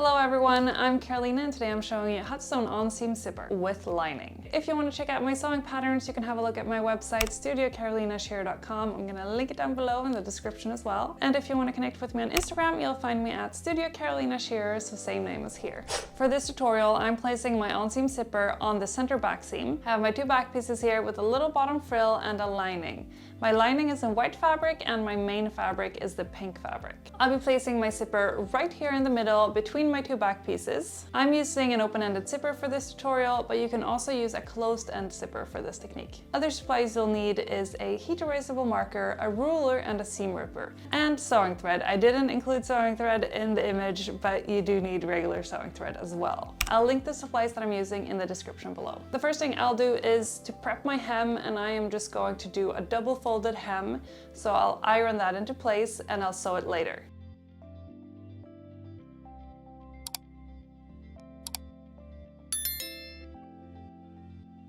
Hello everyone, I'm Carolina and today I'm showing you how to sew an on-seam zipper with lining. If you want to check out my sewing patterns, you can have a look at my website, studiocarolinashear.com. I'm going to link it down below in the description as well. And if you want to connect with me on Instagram, you'll find me at studiocarolinashear, so same name as here. For this tutorial, I'm placing my on-seam zipper on the center back seam. I have my two back pieces here with a little bottom frill and a lining. My lining is in white fabric and my main fabric is the pink fabric. I'll be placing my zipper right here in the middle between my two back pieces. I'm using an open-ended zipper for this tutorial, but you can also use a closed-end zipper for this technique. Other supplies you'll need is a heat erasable marker, a ruler, and a seam ripper. And sewing thread. I didn't include sewing thread in the image, but you do need regular sewing thread as well. I'll link the supplies that I'm using in the description below. The first thing I'll do is to prep my hem, and I am just going to do a double folded hem. So I'll iron that into place and I'll sew it later.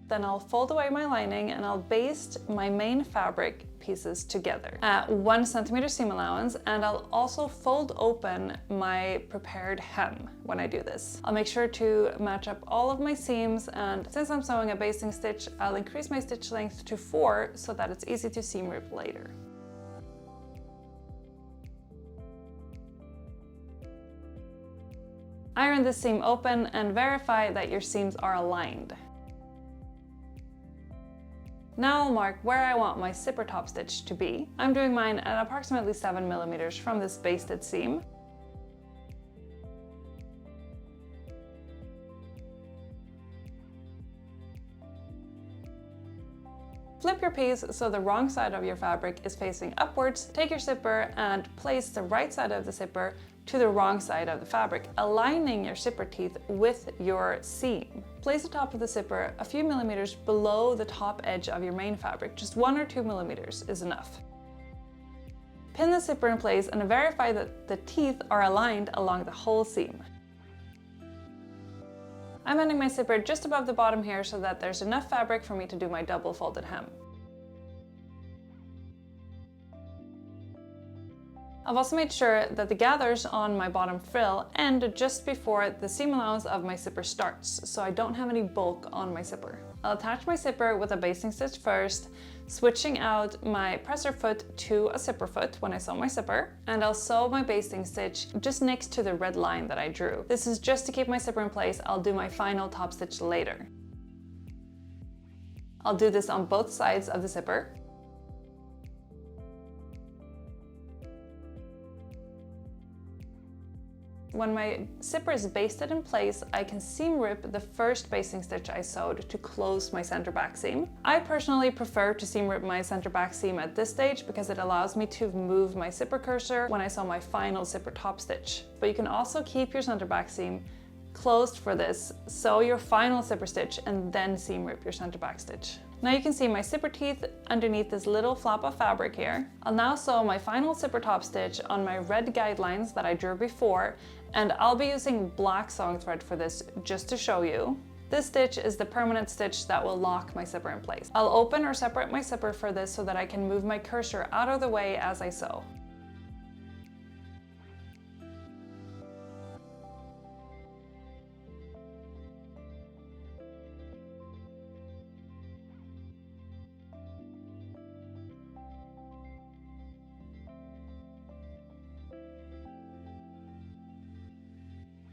Then I'll fold away my lining and I'll baste my main fabric pieces together at 1 centimeter seam allowance, and I'll also fold open my prepared hem when I do this. I'll make sure to match up all of my seams, and since I'm sewing a basting stitch, I'll increase my stitch length to 4 so that it's easy to seam rip later. Iron this seam open and verify that your seams are aligned. Now I'll mark where I want my zipper top stitch to be. I'm doing mine at approximately 7 millimeters from this basted seam. Flip your piece so the wrong side of your fabric is facing upwards. Take your zipper and place the right side of the zipper to the wrong side of the fabric, aligning your zipper teeth with your seam. Place the top of the zipper a few millimeters below the top edge of your main fabric. Just 1 or 2 millimeters is enough. Pin the zipper in place and verify that the teeth are aligned along the whole seam. I'm ending my zipper just above the bottom here so that there's enough fabric for me to do my double folded hem. I've also made sure that the gathers on my bottom frill end just before the seam allowance of my zipper starts, so I don't have any bulk on my zipper. I'll attach my zipper with a basting stitch first, switching out my presser foot to a zipper foot when I sew my zipper, and I'll sew my basting stitch just next to the red line that I drew. This is just to keep my zipper in place. I'll do my final top stitch later. I'll do this on both sides of the zipper. When my zipper is basted in place, I can seam rip the first basting stitch I sewed to close my center back seam. I personally prefer to seam rip my center back seam at this stage because it allows me to move my zipper cursor when I sew my final zipper top stitch. But you can also keep your center back seam closed for this, sew your final zipper stitch, and then seam rip your center back stitch. Now you can see my zipper teeth underneath this little flap of fabric here. I'll now sew my final zipper top stitch on my red guidelines that I drew before, and I'll be using black sewing thread for this just to show you. This stitch is the permanent stitch that will lock my zipper in place. I'll open or separate my zipper for this so that I can move my cursor out of the way as I sew.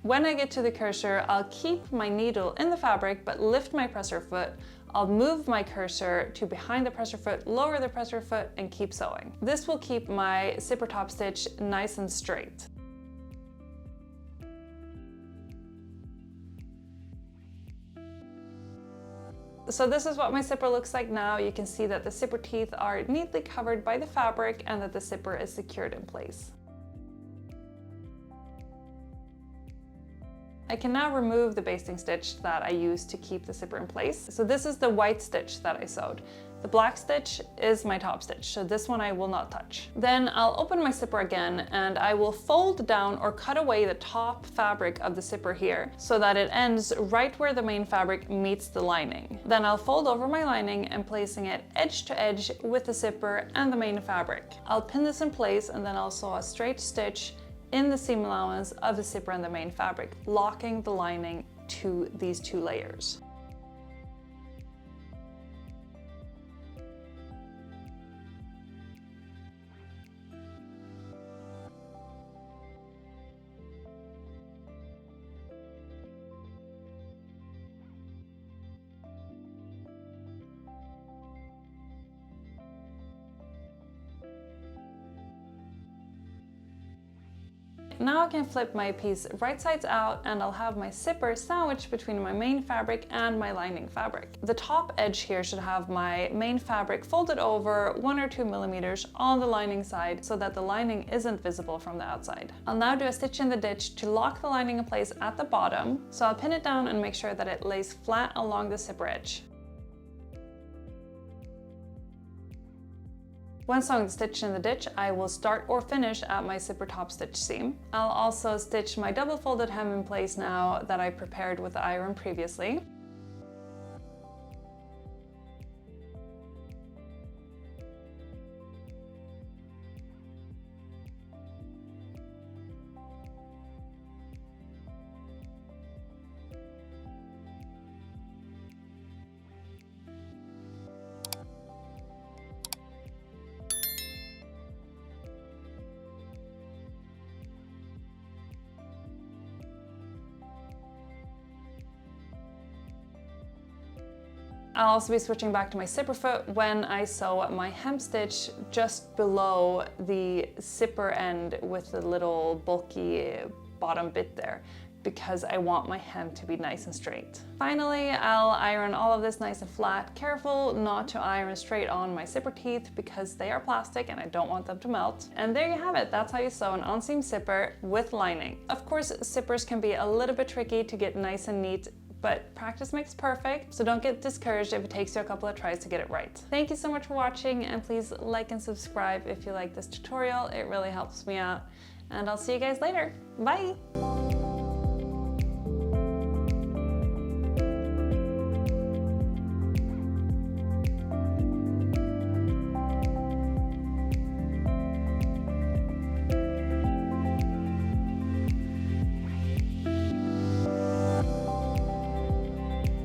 When I get to the cursor, I'll keep my needle in the fabric but lift my presser foot. I'll move my cursor to behind the presser foot, lower the presser foot, and keep sewing. This will keep my zipper top stitch nice and straight. So this is what my zipper looks like now. You can see that the zipper teeth are neatly covered by the fabric and that the zipper is secured in place. I can now remove the basting stitch that I used to keep the zipper in place. So this is the white stitch that I sewed. The black stitch is my top stitch, so this one I will not touch. Then I'll open my zipper again and I will fold down or cut away the top fabric of the zipper here so that it ends right where the main fabric meets the lining. Then I'll fold over my lining and placing it edge to edge with the zipper and the main fabric. I'll pin this in place and then I'll sew a straight stitch in the seam allowance of the zipper and the main fabric, locking the lining to these two layers. Now I can flip my piece right sides out and I'll have my zipper sandwiched between my main fabric and my lining fabric. The top edge here should have my main fabric folded over 1 or 2 millimeters on the lining side so that the lining isn't visible from the outside. I'll now do a stitch in the ditch to lock the lining in place at the bottom, so I'll pin it down and make sure that it lays flat along the zipper edge. When sewing the stitch in the ditch, I will start or finish at my zipper top stitch seam. I'll also stitch my double folded hem in place now that I prepared with the iron previously. I'll also be switching back to my zipper foot when I sew my hem stitch just below the zipper end with the little bulky bottom bit there, because I want my hem to be nice and straight. Finally, I'll iron all of this nice and flat, careful not to iron straight on my zipper teeth because they are plastic and I don't want them to melt. And there you have it, that's how you sew an on-seam zipper with lining. Of course, zippers can be a little bit tricky to get nice and neat, but practice makes perfect, so don't get discouraged if it takes you a couple of tries to get it right. Thank you so much for watching, and please like and subscribe if you like this tutorial. It really helps me out, and I'll see you guys later. Bye!